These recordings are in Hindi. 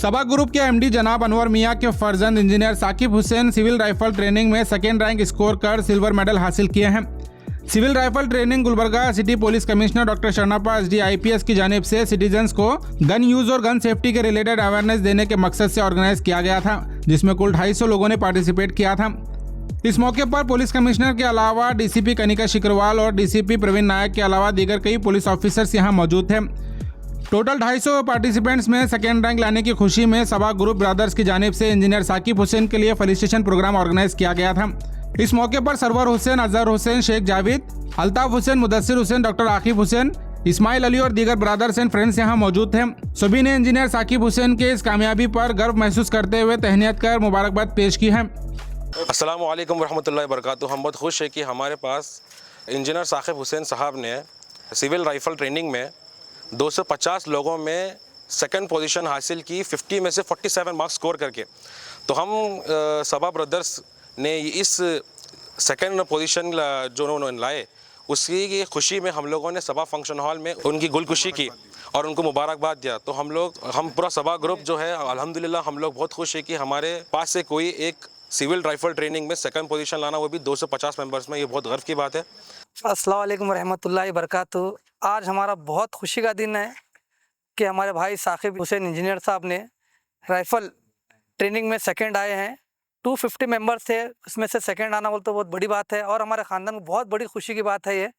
सबा ग्रुप के एमडी जनाब अनवर मियां के फर्जंद engineer Saqib Hussain civil rifle training में सेकेंड रैंक स्कोर कर सिल्वर मेडल हासिल किए हैं। Civil rifle training Gulbarga city police commissioner doctor Sharanappa SD IPS की जानिब से सिटीजन्स को गन यूज और गन सेफ्टी के रिलेटेड अवेयरनेस देने के मकसद से ऑर्गेनाइज किया गया था, जिसमें कुल 250 लोगों ने पार्टिसिपेट किया था। इस मौके पर पुलिस कमिश्नर के अलावा डीसीपी कनिका शिकरवाल और डीसीपी प्रवीण नायक के अलावा दीगर कई पुलिस ऑफिसर्स यहां मौजूद थे। टोटल 250 पार्टिसिपेंट्स में सेकेंड रैंक लाने की खुशी में सबा ग्रुप ब्रदर्स की जानिब से इंजीनियर साकिब हुसैन के लिए फेलिसिटेशन प्रोग्राम ऑर्गेनाइज किया गया था। इस मौके पर सरवर हुसैन, अजहर हुसैन, शेख जावेद, अल्ताफ हुसैन, मुदस्सिर हुसैन, डॉक्टर आकिब हुसैन, इस्माइल अली और दीगर ब्रदर्स एंड फ्रेंड्स यहां मौजूद थे। सभी ने इंजीनियर साकिब हुसैन के इस कामयाबी पर गर्व महसूस करते हुए तहनीयत कर मुबारकबाद पेश की है। अस्सलामु अलैकुम वरहमतुल्लाहि वबरकातुहू। हम बहुत खुश हैं कि हमारे पास इंजीनियर साकिब हुसैन साहब ने सिविल राइफल ट्रेनिंग में 250 लोगों में सेकंड पोजीशन हासिल की, 50 में से 47 मार्क्स स्कोर करके। तो हम सबा ब्रदर्स ने इस सेकंड पोजीशन जो उन्होंने लाए, उसी की खुशी में हम लोगों ने सबा फंक्शन हॉल में उनकी गुलकुशी की और उनको मुबारकबाद दिया। तो हम पूरा सबा ग्रुप जो है अल्हम्दुलिल्लाह हम लोग बहुत खुश है कि हमारे पास से कोई एक सिविल राइफल ट्रेनिंग में सेकंड पोजीशन लाना, वो भी 250 मेंबर्स में, ये बहुत गर्व की बात है। अस्सलाम वालेकुम रहमतुल्लाहि वबरकातुहू। आज हमारा बहुत खुशी का दिन है कि हमारे भाई साकिब हुसैन इंजीनियर साहब ने राइफ़ल ट्रेनिंग में सेकंड आए हैं। 250 मेंबर्स थे, उसमें से सेकंड आना बोलते तो बहुत बड़ी बात है और हमारे ख़ानदान को बहुत बड़ी खुशी की बात है ये।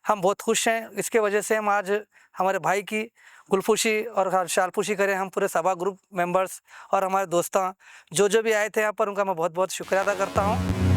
हम बहुत खुश हैं, इसके वजह से हम आज हमारे भाई की गुलफुशी और शालफुशी करें। हम पूरे सबा ग्रुप मेंबर्स और हमारे दोस्तां जो भी आए थे यहाँ पर, उनका मैं बहुत बहुत शुक्रिया अदा करता हूँ।